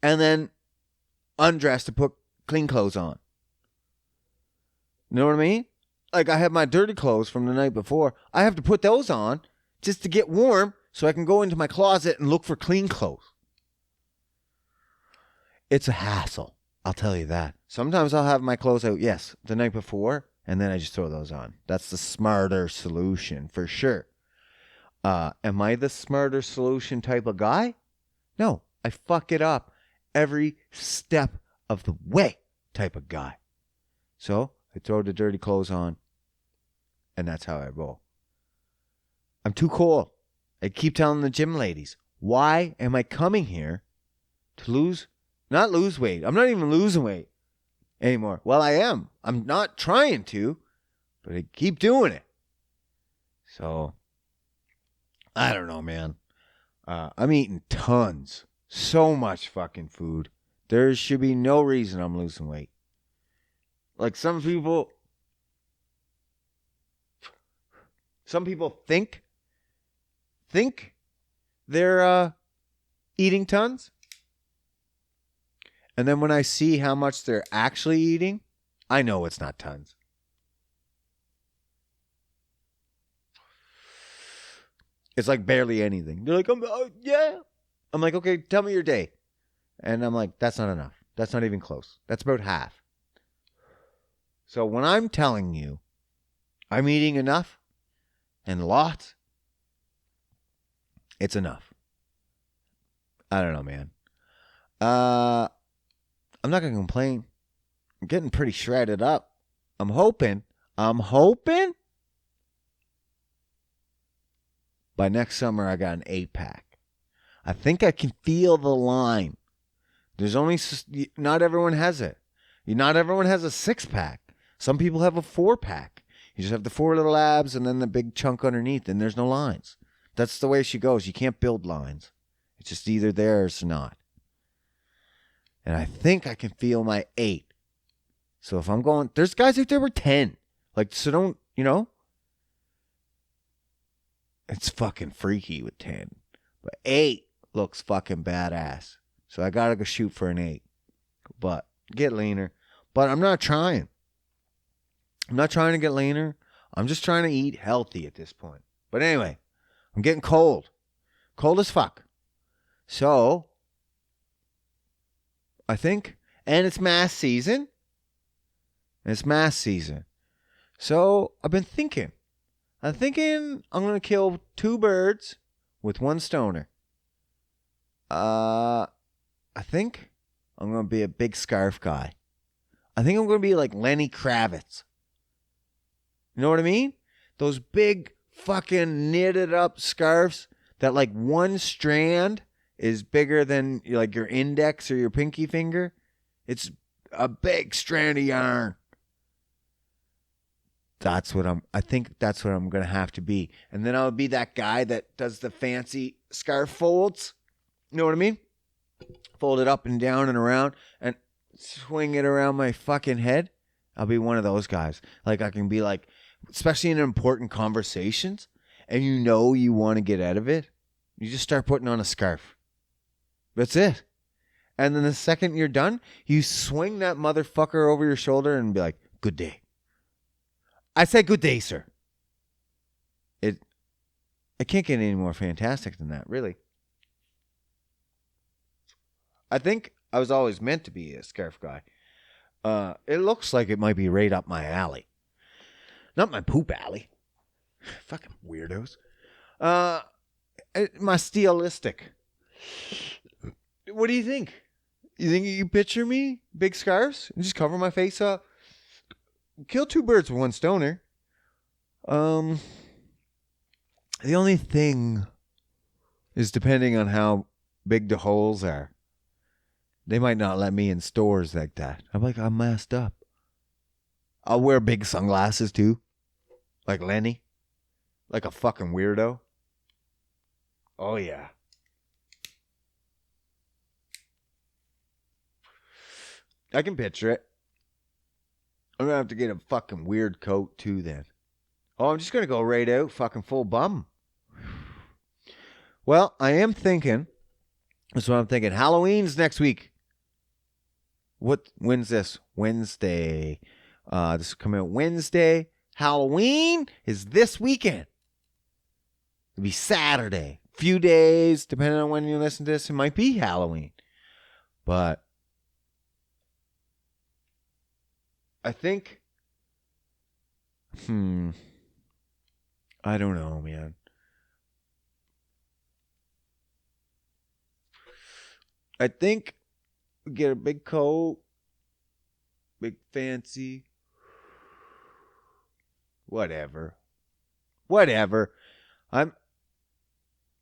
and then undress to put clean clothes on. You know what I mean? Like I have my dirty clothes from the night before. I have to put those on just to get warm so I can go into my closet and look for clean clothes. It's a hassle. I'll tell you that. Sometimes I'll have my clothes out, yes, the night before, and then I just throw those on. That's the smarter solution for sure. Am I the smarter solution type of guy? No, I fuck it up every step of the way type of guy. So I throw the dirty clothes on, and that's how I roll. I'm too cold. I keep telling the gym ladies, why am I coming here to not lose weight? I'm not even losing weight anymore. Well, I am. I'm not trying to, but I keep doing it. So, I don't know, man. I'm eating tons. So much fucking food. There should be no reason I'm losing weight. Like some people think they're eating tons. And then when I see how much they're actually eating, I know it's not tons. It's like barely anything. They're like, yeah. I'm like, okay, tell me your day. And I'm like, that's not enough. That's not even close. That's about half. So when I'm telling you I'm eating enough and lots, it's enough. I don't know, man. I'm not going to complain. I'm getting pretty shredded up. I'm hoping by next summer I got an 8-pack. I think I can feel the line. There's only, not everyone has it. Not everyone has a 6-pack. Some people have a 4-pack. You just have the 4 little abs and then the big chunk underneath, and there's no lines. That's the way she goes. You can't build lines. It's just either there or it's not. And I think I can feel my 8. So if I'm going, there's guys out there with 10. Like, so don't, it's fucking freaky with 10. But 8 looks fucking badass. So I gotta go shoot for an 8. But get leaner. But I'm not trying. I'm not trying to get leaner. I'm just trying to eat healthy at this point. But anyway, I'm getting cold. Cold as fuck. So, I think, and it's mass season. So, I've been thinking. I'm going to kill 2 birds with 1 stoner. I think I'm going to be a big scarf guy. I think I'm going to be like Lenny Kravitz. You know what I mean? Those big fucking knitted up scarves that like one strand is bigger than like your index or your pinky finger. It's a big strand of yarn. I think that's what I'm going to have to be. And then I'll be that guy that does the fancy scarf folds. You know what I mean? Fold it up and down and around and swing it around my fucking head. I'll be one of those guys. Like I can be like, especially in important conversations, and you want to get out of it, you just start putting on a scarf. That's it. And then the second you're done, you swing that motherfucker over your shoulder and be like, good day. I say good day, sir. It can't get any more fantastic than that, really. I think I was always meant to be a scarf guy. It looks like it might be right up my alley. Not my poop alley. Fucking weirdos. My stylistic. What do you think? You think you can picture me? Big scarves? And just cover my face up? Kill two birds with one stoner. The only thing is depending on how big the holes are. They might not let me in stores like that. I'm masked up. I'll wear big sunglasses too. Like Lenny. Like a fucking weirdo. Oh yeah. I can picture it. I'm gonna have to get a fucking weird coat too then. Oh, I'm just gonna go right out fucking full bum. Well, I am thinking. That's what I'm thinking. Halloween's next week. When's this? Wednesday. This is coming out Wednesday. Halloween is this weekend. It'll be Saturday. Few days, depending on when you listen to this, it might be Halloween. But I think I don't know, man. I think we get a big coat, big fancy, whatever.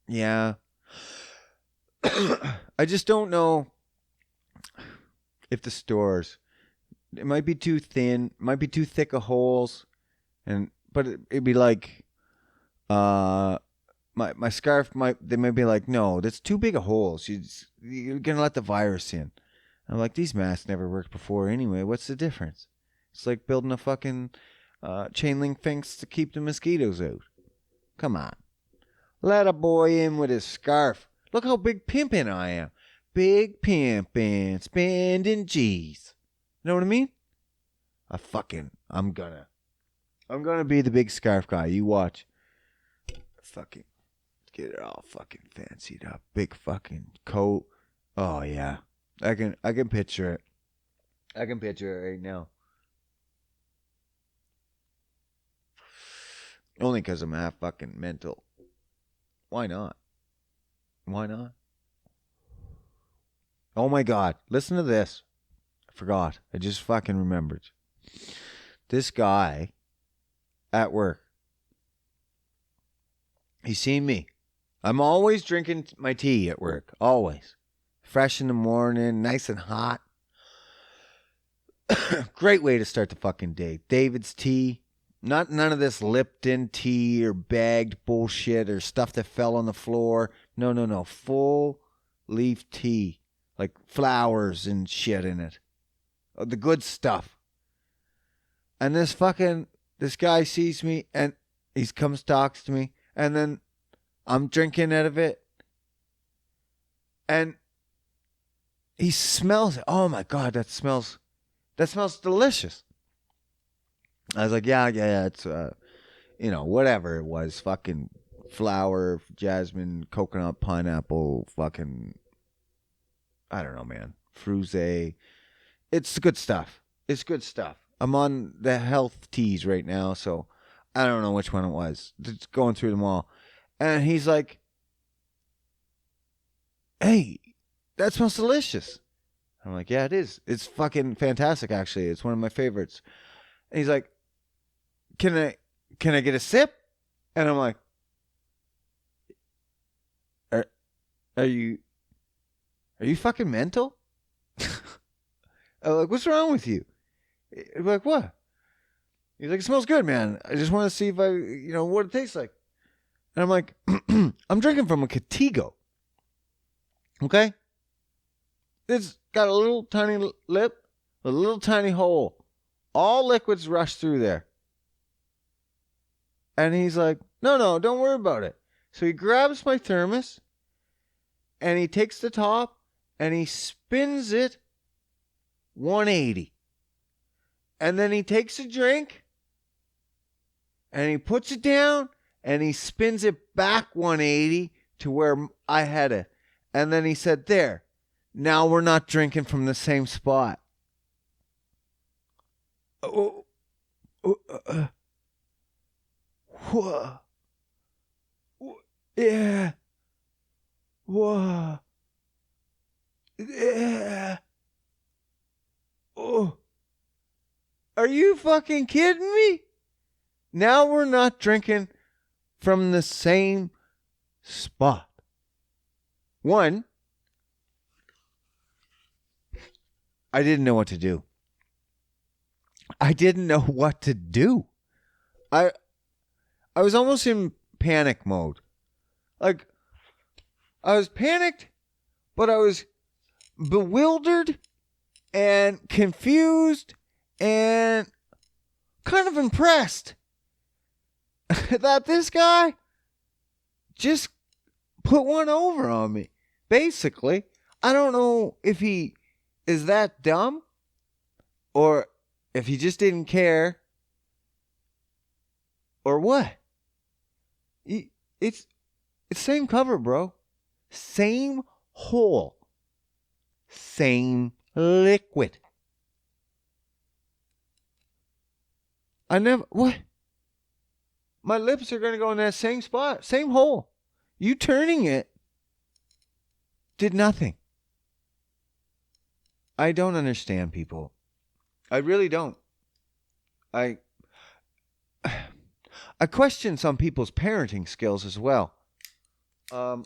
Yeah. I just don't know if the stores, it might be too thin, might be too thick of holes, but it'd be like, my scarf they might be like, no, that's too big of holes. You're gonna let the virus in. I'm like, these masks never worked before anyway. What's the difference? It's like building a fucking chain link fence to keep the mosquitoes out. Come on. Let a boy in with his scarf. Look how big pimpin' I am. Big pimpin', spending G's. You know what I mean? I'm gonna be the big scarf guy. You watch. Fucking get it all fucking fancied up. Big fucking coat. Oh yeah. I can picture it. I can picture it right now. Only because I'm half fucking mental. Why not? Oh my God. Listen to this. I forgot. I just fucking remembered. This guy at work. He's seen me. I'm always drinking my tea at work. Always. Fresh in the morning. Nice and hot. Great way to start the fucking day. David's tea. None of this Lipton tea or bagged bullshit or stuff that fell on the floor. No. Full leaf tea. Like flowers and shit in it. The good stuff. And this guy sees me and he comes, talks to me. And then I'm drinking out of it. And he smells it. Oh my God, that smells delicious. I was like, yeah, it's, whatever it was. Fucking flower, jasmine, coconut, pineapple, fucking, I don't know, man. Fruze. It's good stuff. I'm on the health teas right now, so I don't know which one it was. Just going through them all. And he's like, hey, that smells delicious. I'm like, yeah, it is. It's fucking fantastic, actually. It's one of my favorites. And he's like, can I get a sip? And I'm like, are you fucking mental? I'm like, what's wrong with you? I'm like, what? He's like, it smells good, man. I just want to see if what it tastes like. And I'm like, I'm drinking from a Contigo. Okay? It's got a little tiny lip, a little tiny hole. All liquids rush through there. And he's like, no, don't worry about it. So he grabs my thermos and he takes the top and he spins it 180. And then he takes a drink and he puts it down and he spins it back 180 to where I had it. And then he said, there. Now we're not drinking from the same spot. Oh, oh, whoa, yeah, whoa, yeah. Oh, are you fucking kidding me? Now we're not drinking from the same spot. One, I didn't know what to do. I didn't know what to do. I was almost in panic mode. Like, I was panicked, but I was bewildered and confused and kind of impressed that this guy just put one over on me. Basically, I don't know if he is that dumb or if he just didn't care or what. It's same cover, bro. Same hole. Same liquid. What? My lips are going to go in that same spot. Same hole. You turning it did nothing. I don't understand people. I really don't. I question some people's parenting skills as well. Do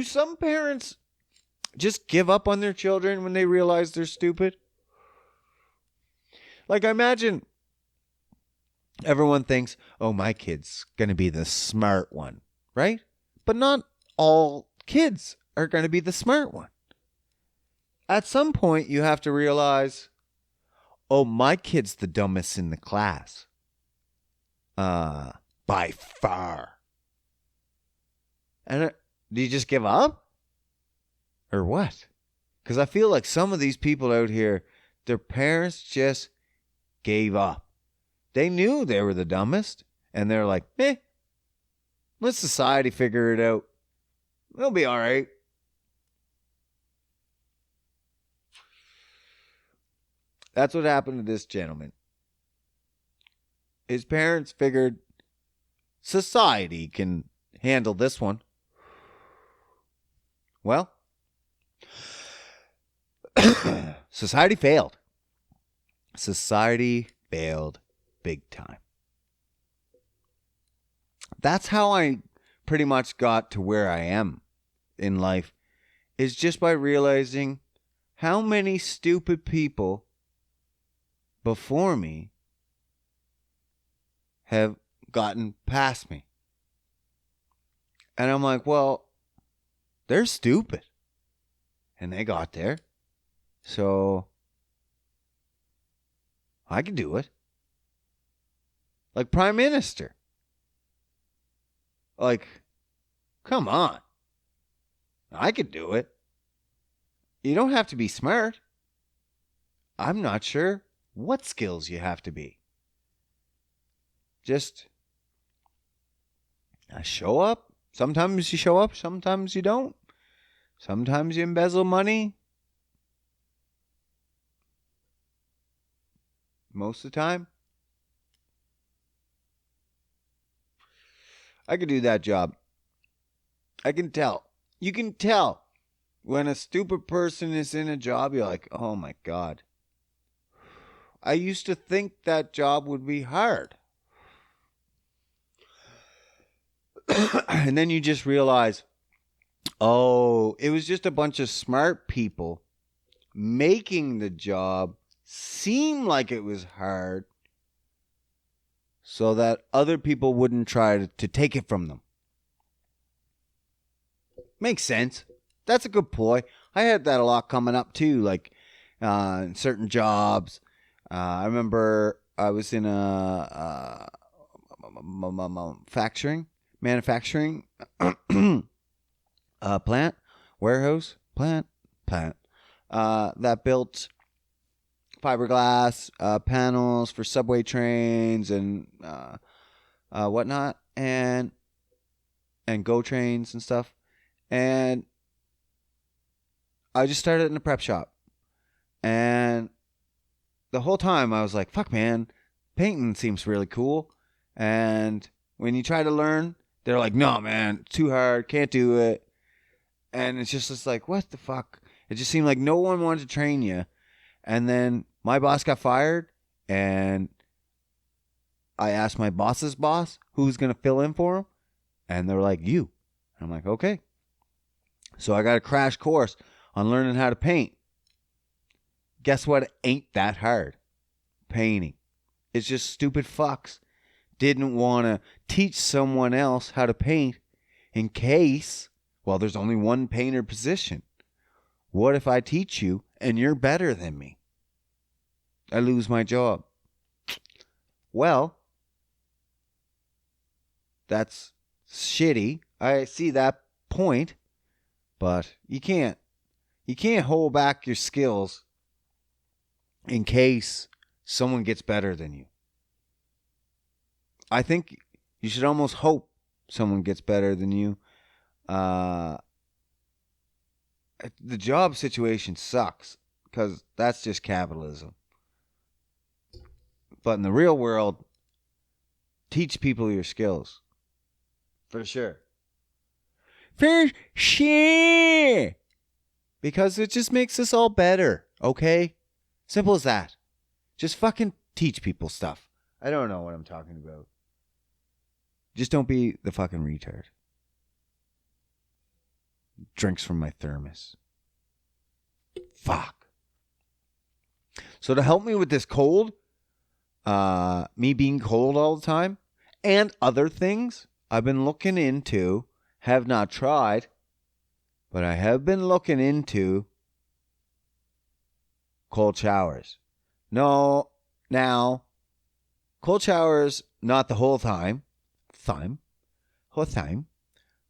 some parents just give up on their children when they realize they're stupid? Like, I imagine everyone thinks, oh, my kid's going to be the smart one, right? But not all kids are going to be the smart one. At some point, you have to realize, oh, my kid's the dumbest in the class. By far. And do you just give up? Or what? Because I feel like some of these people out here, their parents just gave up. They knew they were the dumbest. And they're like, let society figure it out. It'll be all right. That's what happened to this gentleman. His parents figured society can handle this one. Well, society failed. Society failed big time. That's how I pretty much got to where I am in life, is just by realizing how many stupid people before me have gotten past me. And I'm like, well, they're stupid. And they got there. So I can do it. Like Prime Minister. Like, come on. I could do it. You don't have to be smart. I'm not sure what skills you have to be. Just show up. Sometimes you show up, sometimes you don't. Sometimes you embezzle money. Most of the time, I could do that job. I can tell. You can tell when a stupid person is in a job, you're like, oh my God. I used to think that job would be hard. And then you just realize, oh, it was just a bunch of smart people making the job seem like it was hard so that other people wouldn't try to take it from them. Makes sense. That's a good ploy. I had that a lot coming up too, like in certain jobs. I remember I was in a manufacturing plant, warehouse, plant that built fiberglass panels for subway trains and whatnot. And and go trains and stuff. And I just started in a prep shop. And the whole time I was like, fuck, man, painting seems really cool. And when you try to learn, they're like, no, man, too hard, can't do it. And it's like, what the fuck? It just seemed like no one wanted to train you. And then my boss got fired, and I asked my boss's boss who's going to fill in for him. And they were like, you. I'm like, okay. So I got a crash course on learning how to paint. Guess what? It ain't that hard. Painting. It's just stupid fucks didn't want to teach someone else how to paint in case, well, there's only one painter position. What if I teach you and you're better than me? I lose my job. Well, that's shitty. I see that point, but you can't hold back your skills in case someone gets better than you. I think you should almost hope someone gets better than you. The job situation sucks because that's just capitalism. But in the real world, teach people your skills. For sure. For sure. Because it just makes us all better, okay? Simple as that. Just fucking teach people stuff. I don't know what I'm talking about. Just don't be the fucking retard. Drinks from my thermos. Fuck. So to help me with this cold, me being cold all the time, and other things I've been looking into, have not tried, but I have been looking into cold showers. No, now, cold showers, not the whole time. Whole time.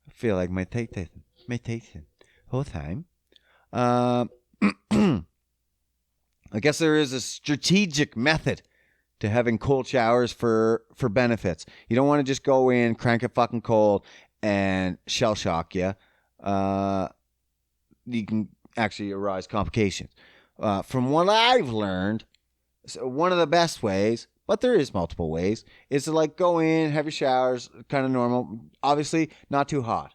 I feel like meditation. Whole time. I guess there is a strategic method to having cold showers for benefits. You don't want to just go in, crank it fucking cold, and shell shock you. You can actually arise complications. From what I've learned, so one of the best ways, but there is multiple ways, is to like go in, have your showers, kind of normal. Obviously, not too hot.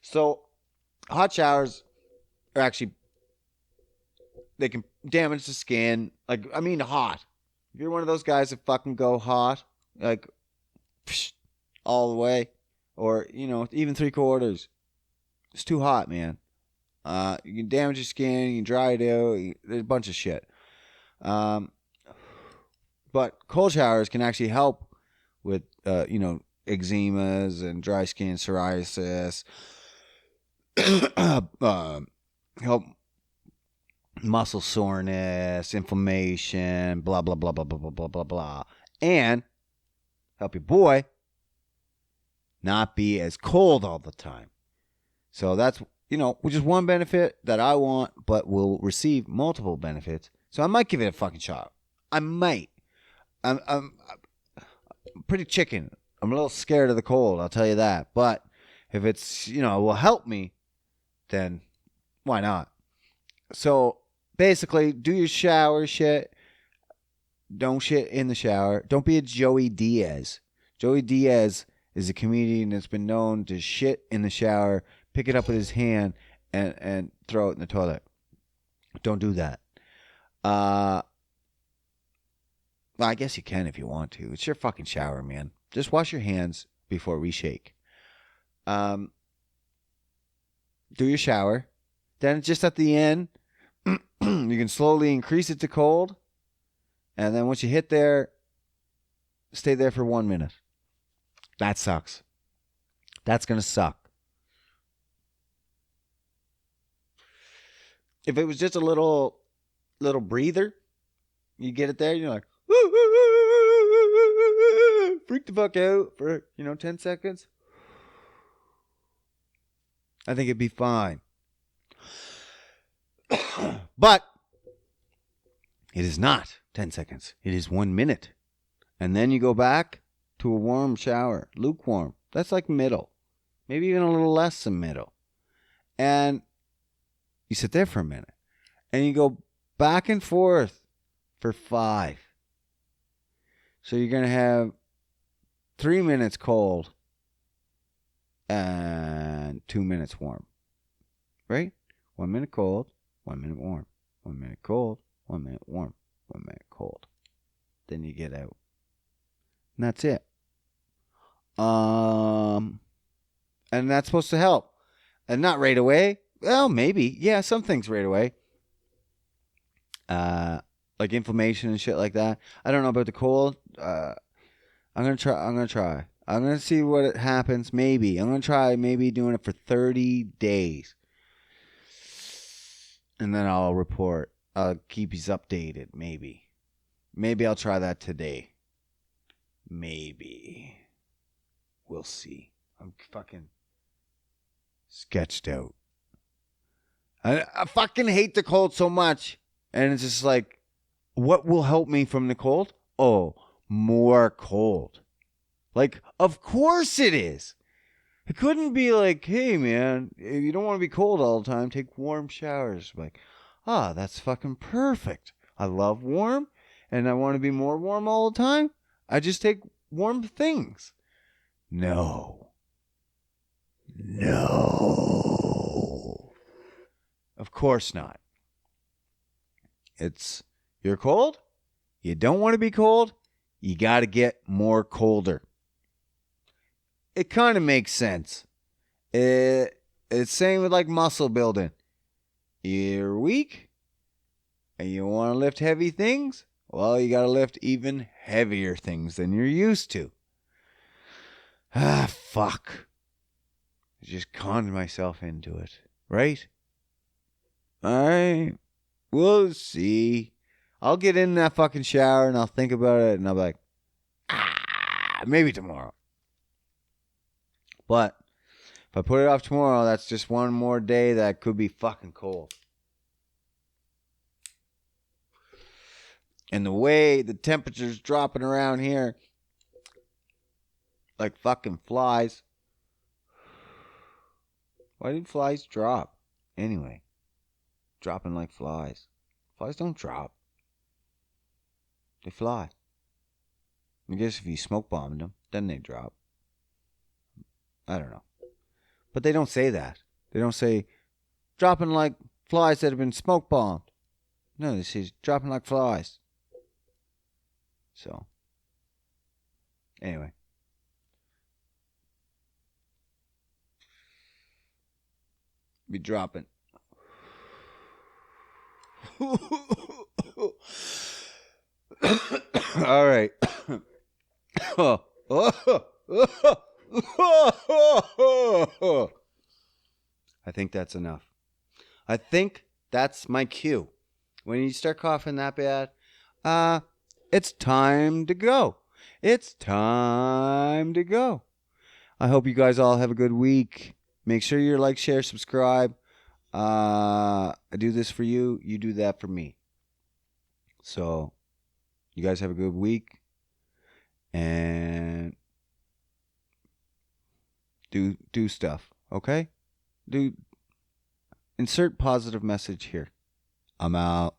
So, hot showers are actually, they can damage the skin. Like, I mean hot. If you're one of those guys that fucking go hot, like, all the way, or, even 3/4, it's too hot, man. You can damage your skin, you can dry it out, there's a bunch of shit. But cold showers can actually help with, eczemas and dry skin, psoriasis, help muscle soreness, inflammation, blah, blah, blah, blah, blah, blah, blah, blah, blah. And help your boy not be as cold all the time. So that's, which is one benefit that I want, but will receive multiple benefits. So I might give it a fucking shot. I might. I'm pretty chicken. I'm a little scared of the cold, I'll tell you that. But if it's, will help me, then why not? So basically, do your shower shit. Don't shit in the shower. Don't be a Joey Diaz. Joey Diaz is a comedian that's been known to shit in the shower, pick it up with his hand, and throw it in the toilet. Don't do that. Well, I guess you can if you want to. It's your fucking shower, man. Just wash your hands before we shake. Do your shower. Then just at the end, you can slowly increase it to cold. And then once you hit there, stay there for 1 minute. That sucks. That's going to suck. If it was just a little breather, you get it there, you're like, freak the fuck out for, 10 seconds. I think it'd be fine. But it is not 10 seconds. It is 1 minute. And then you go back to a warm shower, lukewarm. That's like middle, maybe even a little less than middle. And you sit there for a minute and you go back and forth for 5. So you're going to have 3 minutes cold and 2 minutes warm, right? 1 minute cold, 1 minute warm, 1 minute cold, 1 minute warm, 1 minute cold. Then you get out. And that's it. And that's supposed to help. And not right away. Well, maybe. Yeah, some things right away. Like inflammation and shit like that. I don't know about the cold. I'm gonna try. I'm gonna see what happens. Maybe I'm gonna try. Maybe doing it for 30 days, and then I'll report. I'll keep you updated. Maybe I'll try that today. Maybe we'll see. I'm fucking sketched out. I fucking hate the cold so much, and it's just like, what will help me from the cold? Oh, more cold. Like, of course it is. It couldn't be like, hey, man, if you don't want to be cold all the time, take warm showers. Like, that's fucking perfect. I love warm, and I want to be more warm all the time. I just take warm things. No. Of course not. You're cold? You don't want to be cold? You got to get more colder. It kind of makes sense. It's same with like muscle building. You're weak and you want to lift heavy things? Well, you got to lift even heavier things than you're used to. Fuck. I just conned myself into it, right? We'll see. I'll get in that fucking shower and I'll think about it and I'll be like, maybe tomorrow. But if I put it off tomorrow, that's just one more day that could be fucking cold. And the way the temperature's dropping around here, like fucking flies. Why do flies drop? Anyway, dropping like flies. Flies don't drop. They fly. I guess if you smoke bombed them, then they drop. I don't know. But they don't say that. They don't say dropping like flies that have been smoke bombed. No, they say dropping like flies. So, anyway. Be dropping. All right. I think that's enough. I think that's my cue. When you start coughing that bad, it's time to go. It's time to go. I hope you guys all have a good week. Make sure you like, share, subscribe. I do this for you. You do that for me. So, you guys have a good week. And do stuff, okay? Insert positive message here. I'm out.